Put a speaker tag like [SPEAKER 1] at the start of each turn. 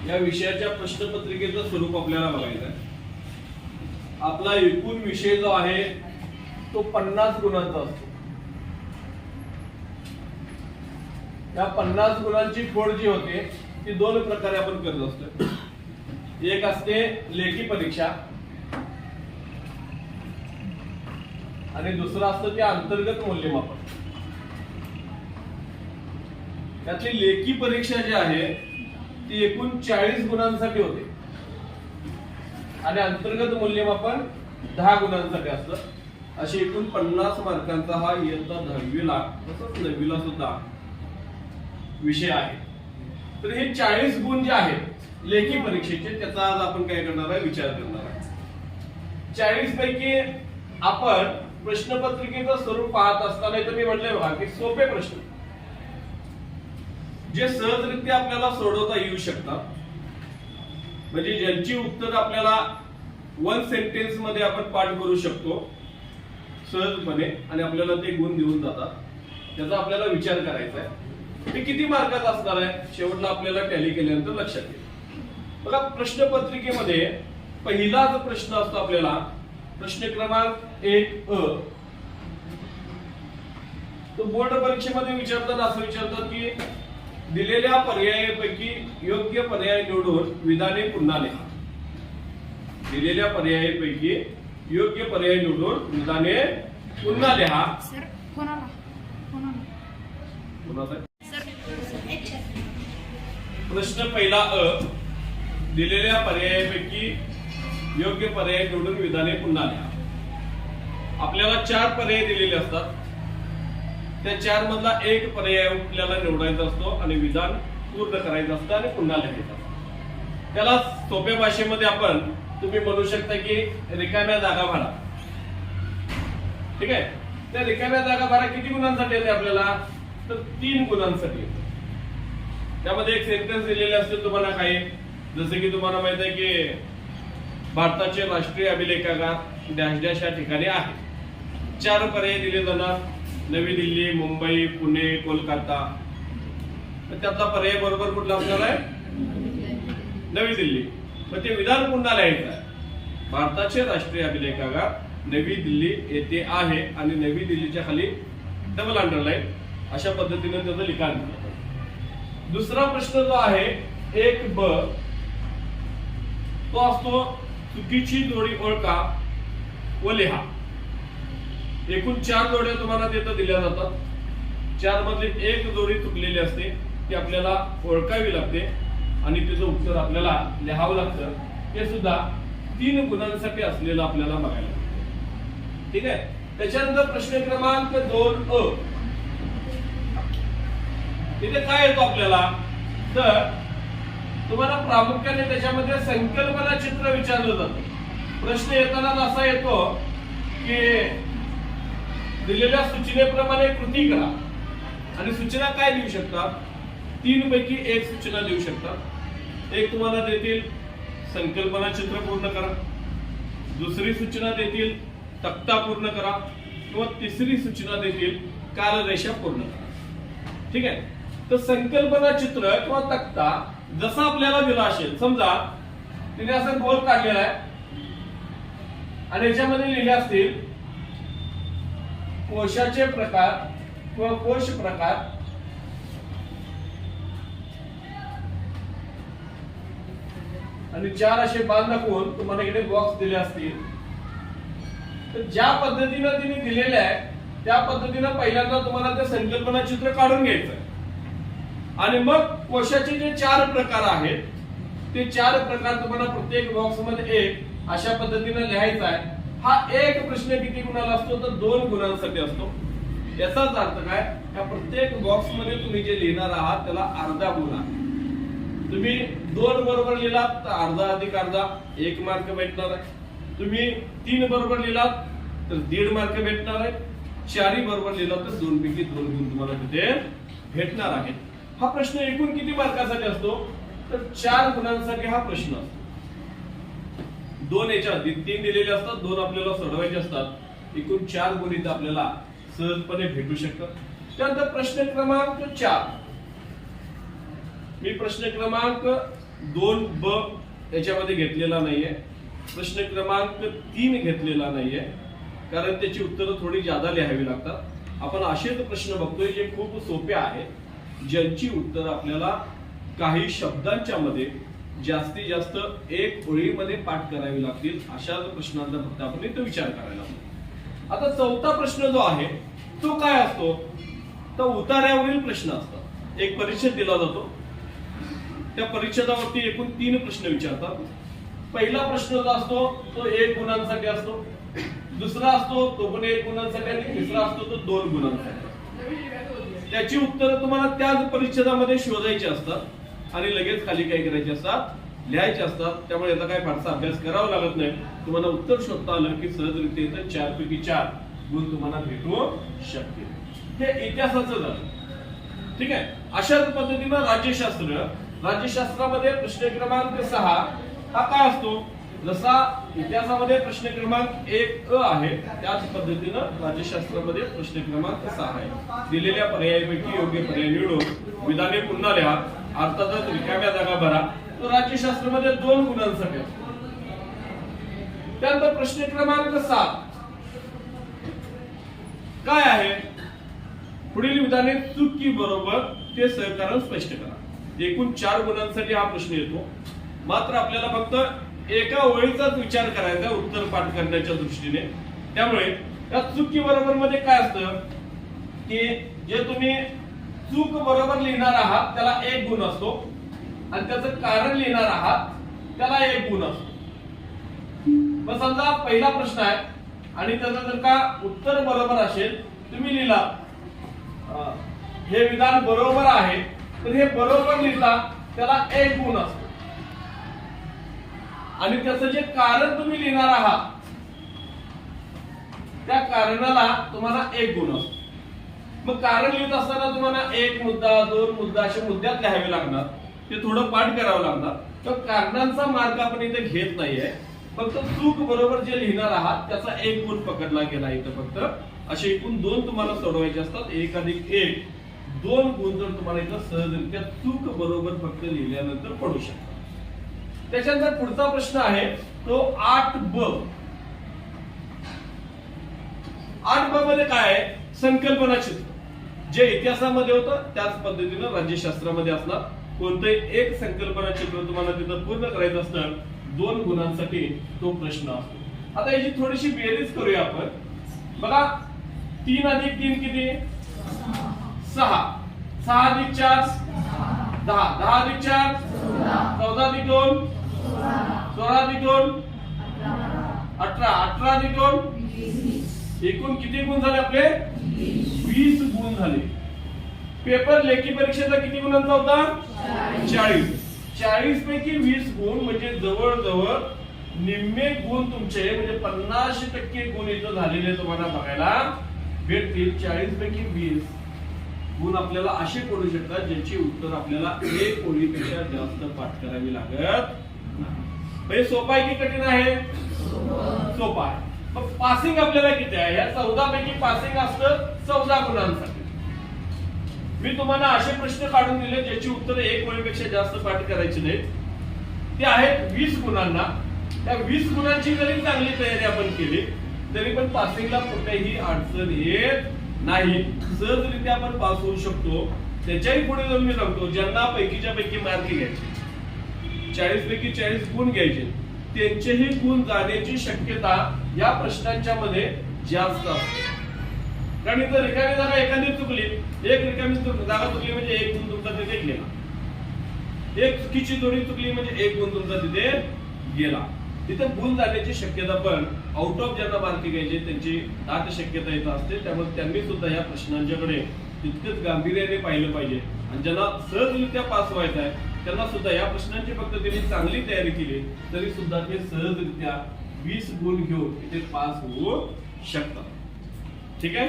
[SPEAKER 1] या विषयाच्या प्रश्नपत्रिकेचं स्वरूप आपल्याला बघायचं आहे. आपला एकूण विषय जो आहे तो 50 गुणांचा असतो. या 50 गुणांची खोड जी होते ती दोन प्रकारे आपण करत असतो. एक असते लेखी परीक्षा आणि दुसरं असतं ते अंतर्गत मूल्यमापन. त्यातली लेखी परीक्षा जी आहे ती एकूण 40 गुणांसाठी होते आणि अंतर्गत मूल्यमापन 10 गुणांसाठी असतं. अशी एकूण 50 मार्कांचा हा इयत्ता 10वीला तसंच 9वीला सुद्धा विषय आहे. तर हे 40 गुण जे आहेत लेखी परीक्षेचे त्याचा आज आपण काय करणार आहे, विचार करणार आहे. 40 पैकी आपण प्रश्नपत्रिकेचं स्वरूप पाहत असताना तुम्ही म्हटलंय बघा की सोपे प्रश्न जे सहजरित्या आपल्याला सोडवता येऊ शकतात, म्हणजे ज्यांची उत्तर आपल्याला 1 सेंटेन्स मध्ये आपण पाठ करू शकतो सहजपणे आणि आपल्याला ते गुण देऊन जातात. त्याचा आपल्याला विचार करायचा आहे. ते किती मार्काचा असणार आहे शेवटला आपल्याला टॅली केल्यानंतर लक्षात येईल. बघा प्रश्नपत्रिकेमध्ये पहिला जो प्रश्न असतो आपल्याला प्रश्न क्रमांक 1 अ. तो बोर्ड परीक्षेमध्ये विचारताना असं विचारतात की दिलेल्या पर्यायापैकी योग्य पर्याय निवडून विधाने पुन्हा लिहा. दिलेल्या पर्यायापैकी योग्य पर्याय निवडून विधाने पुन्हा लिहा. प्रश्न पहिला अ. दिलेल्या पर्यायापैकी योग्य पर्याय निवडून विधाने पुन्हा लिहा. आपल्याला 4 पर्याय दिलेले असतात. त्या 4 मधला एक पर्याय आपल्याला निवडायचा असतो आणि विधान पूर्ण करायचं असतं आणि पुन्हा लिहायचं असतं. त्याला सोप्या भाषेमध्ये आपण तुम्ही म्हणू शकता की रिकाम्या जागा भरा. ठीक आहे. त्या रिकाम्या जागा भरा किती गुणांसाठी येते आपल्याला, तर 3 गुणांसाठी येते. त्यामध्ये एक सेंटेन्स दिलेले असते तुम्हाला काही, जसे की तुम्हाला माहित आहे की भारताचे राष्ट्रीय अभिलेखागार डॅश डॅश या ठिकाणी आहे. 4 पर्याय दिले जाणार, नवी दिल्ली, मुंबई, पुणे, कोलकाता. त्यातला पर्याय बरोबर कुठला असणार आहे, नवी दिल्ली. मग ते विधान पुन्हा लिहायचं आहे. भारताचे राष्ट्रीय अभिलेखागार नवी दिल्ली येथे आहे आणि नवी दिल्लीच्या खाली डबल अंडरलाईन अशा पद्धतीने त्याचं लिखाण केलं. दुसरा प्रश्न जो आहे 1 ब, तो असतो चुकीची जोडी ओळखा व लिहा. एकूण 4 जोड्या तुम्हाला तिथं दिल्या जातात. 4 मधली एक जोडी चुकलेली असते, ती आपल्याला ओळखावी लागते आणि तिचं उत्तर आपल्याला लिहावं लागतं. ते सुद्धा 3 गुणांसाठी असलेलं आपल्याला बघायला लागतं. ठीक आहे. त्याच्यानंतर प्रश्न क्रमांक 2 अ. इथे काय येतो आपल्याला, तर तुम्हाला प्रामुख्याने त्याच्यामध्ये संकल्पना चित्र विचारलं जातं. प्रश्न येताना असा येतो की दिलेल्या सूचनेप्रमाणे कृती करा आणि सूचना काय देऊ शकतात, 3 पैकी एक सूचना देऊ शकतात. एक तुम्हाला देतील संकल्पना चित्र पूर्ण करा, दुसरी सूचना देतील तक्ता पूर्ण करा किंवा तिसरी सूचना देतील कालरेषा पूर्ण करा. ठीक आहे. तर संकल्पना चित्र किंवा तक्ता जसा आपल्याला दिला असेल, समजा तिने असं गोल काढलेला आहे आणि याच्यामध्ये लिहिले असतील कोशाचे प्रकार किंवा कोश प्रकार, आणि 4 असे बाण दाखवून तुम्हाला इकडे बॉक्स दिले असतील. तर ज्या पद्धतीने तिने दिलेले आहे त्या पद्धतीने पहिल्यांदा तुम्हाला ते संकल्पना चित्र काढून घ्यायचं आणि मग कोशाचे जे 4 प्रकार आहेत ते 4 प्रकार तुम्हाला प्रत्येक बॉक्स मध्ये एक अशा पद्धतीने लिहायचा आहे. हा एक प्रश्न किती गुणाला असतो, तर 2 गुणांसाठी असतो. याचाच अर्थ काय, या प्रत्येक बॉक्स मध्ये तुम्ही जे लिहिणार आहात त्याला अर्धा गुण आहे. तुम्ही 2 बरोबर लिहिलात तर अर्धा अधिक अर्धा 1 मार्क भेटणार आहे. तुम्ही 3 बरोबर लिहिलात तर 1.5 मार्क भेटणार आहे. 4 बरोबर लिहिलात तर 2 पैकी 2 गुण तुम्हाला तिथे भेटणार आहेत. हा प्रश्न एकूण किती मार्कासाठी असतो, तर 4 गुणांसाठी हा प्रश्न असतो. 2 याच्या आधी 3 दिलेले असतात, 2 आपल्याला सोडवायचे असतात. एकूण 4 गुण इथे आपल्याला सहजपणे भेटू शकतात. त्यानंतर प्रश्न क्रमांक 4. मी प्रश्न क्रमांक 2ब याच्यामध्ये घेतलेला नाहीये, प्रश्न क्रमांक 3 घेतलेला नाहीये, कारण त्याची उत्तरं थोडी जादा लिहावी लागतात. आपण असेच प्रश्न बघतोय जे खूप सोपे आहेत, ज्यांची उत्तरं आपल्याला काही शब्दांच्या मध्ये जास्तीत जास्त एक ओळीमध्ये पाठ करावी लागतील. अशाच प्रश्नांचा फक्त आपण इथे विचार करायला हवा. आता चौथा प्रश्न जो आहे तो काय असतो, तर उतार्यावरील प्रश्न असतात. एक परिच्छेद दिला जातो, त्या परिच्छेदावरती एकूण 3 प्रश्न विचारतात. पहिला प्रश्न जो असतो तो 1 गुणांसाठी असतो, दुसरा असतो तो पण 1 गुणांसाठी, आणि तिसरा असतो तो 2 गुणांसाठी. त्याची उत्तरं तुम्हाला त्याच परिच्छेदामध्ये शोधायची असतात आणि लगेच खाली काय करायचे असतात, लिहायचे असतात. त्यामुळे याचा काय फारसा अभ्यास करावा लागत नाही. तुम्हाला उत्तर शोधता आलं की सहजरित्या 4 पैकी 4 गुण तुम्हाला भेटू शकतील. हे इतिहासाचं झालं. ठीक आहे. अशाच पद्धतीनं राज्यशास्त्रामध्ये प्रश्न क्रमांक 6 हा काय असतो, जसा इतिहासामध्ये प्रश्न क्रमांक 1 आहे त्याच पद्धतीनं राज्यशास्त्रामध्ये प्रश्न क्रमांक 6 आहे. दिलेल्या पर्यायापैकी योग्य पर्याय निवडून विधाने पुन्हा लिहा, अर्थातच रिकाम्या जागा भरा. तो राज्यशास्त्रामध्ये 2 गुणांसाठी असतो. त्यानंतर प्रश्न क्रमांक 7 काय आहे, पुढील विधाने चूक की बरोबर ते सहकारण स्पष्ट करा. एकूण 4 गुणांसाठी हा प्रश्न येतो. मात्र आपल्याला फक्त एका ओळीचाच विचार करायचा उत्तर पाठ करण्याच्या दृष्टीने. त्यामुळे त्या चुकी बरोबर मध्ये काय असतं की जे तुम्ही चूक बरोबर लिहिणार आहात त्याला 1 गुण असतो, आणि त्याचं कारण लिहिणार आहात त्याला 1 गुण असतो. मग समजा पहिला प्रश्न आहे आणि त्याचं जर का उत्तर बरोबर असेल, तुम्ही लिहिला हे विधान बरोबर आहे, तर हे बरोबर लिहिता त्याला 1 गुण असतो, आणि त्याचं जे कारण तुम्ही लिहिणार आहात त्या कारणाला तुम्हाला 1 गुण असतो. मग कारण लिहित असताना तुम्हाला 1 मुद्दा 2 मुद्दा असे मुद्द्यात लिहावे लागणार, ते थोडं पाठ करावं लागणार. तर कारणांचा मार्ग आपण इथे घेत नाहीये, फक्त चूक बरोबर जे लिहिणार आहात त्याचा 1 गुण पकडला गेला इथं. फक्त असे एकूण 2 तुम्हाला सोडवायचे असतात. 1 अधिक 1 2 गुण जर तुम्हाला इथं सहजरित्या चूक बरोबर फक्त लिहिल्यानंतर पडू शकतात. त्याच्यानंतर पुढचा प्रश्न आहे तो 8ब. 8ब मध्ये काय आहे, संकल्पना चित्र. जे इतिहासामध्ये होतं त्याच पद्धतीनं राज्यशास्त्रामध्ये असणार. कोणतंही एक संकल्पना चित्र तुम्हाला तिथं पूर्ण करायचं असतं. 2 गुणांसाठी तो प्रश्न असतो. आता याची थोडीशी बेरीज करूया आपण. बघा 3 अधिक 3 किती, 6. 6 अधिक 4 10. 10 अधिक 4 14 अधिक 2 16 अधिक 2 18. 18 अधिक 2 एकूण किती गुण झाले आपले, 20 गुण झाले. पेपर लेखी परीक्षेचा किती गुणांचा होता, 40. 40 पैकी 20 गुण म्हणजे जवळजवळ निम्मे गुण तुमचे, म्हणजे 50% गुण इथं झालेले तुम्हाला बघायला भेटतील. 40 पैकी 20 गुण आपल्याला असे पडू शकतात ज्याची उत्तर आपल्याला 1 ओळीपेक्षा जास्त पाठ करावी लागत नाही. सोपा आहे की कठीण आहे, सोपा आहे. मग पासिंग आपल्याला किती आहे, या 14 पैकी पासिंग असतं 14 गुणांसाठी. मी तुम्हाला असे प्रश्न काढून दिले ज्याची उत्तर 1 ओळीपेक्षा जास्त पाठ करायची नाही. ते आहेत 20 गुणांना. त्या 20 गुणांची जरी चांगली तयारी आपण केली तरी पण पासिंगला कुठेही अडचण येत नाही. सहजरित्या आपण पास होऊ शकतो. त्याच्याही पुढे जाऊन मी सांगतो, ज्यांना पैकीच्या पैकी मार्क घ्यायचे, 40 पैकी 40 गुण घ्यायचे, त्यांचेही गुण जाण्याची शक्यता या प्रश्नांच्या मध्ये जास्त असते. कारण इथं रिकामी जागा एखादी चुकली, एक रिकामी जागा चुकली म्हणजे 1 गुण तुमचा तिथे गेला. एक चुकीची जोडी चुकली म्हणजे 1 गुण तुमचा तिथे गेला. तिथे गुण जाण्याची शक्यता पण आउट ऑफ ज्यांना मार्क घ्यायचे त्यांची दाट शक्यता येत असते. त्यामुळे त्यांनी सुद्धा या प्रश्नांच्याकडे तितकंच गांभीर्याने पाहिलं पाहिजे. आणि ज्यांना सहजरित्या पास व्हायचं आहे त्यांना सुद्धा या प्रश्नांची फक्त त्यांनी चांगली तयारी केली तरी सुद्धा ते सहजरित्या 20 गुण घेऊन इथे पास होऊ शकतात. ठीक आहे.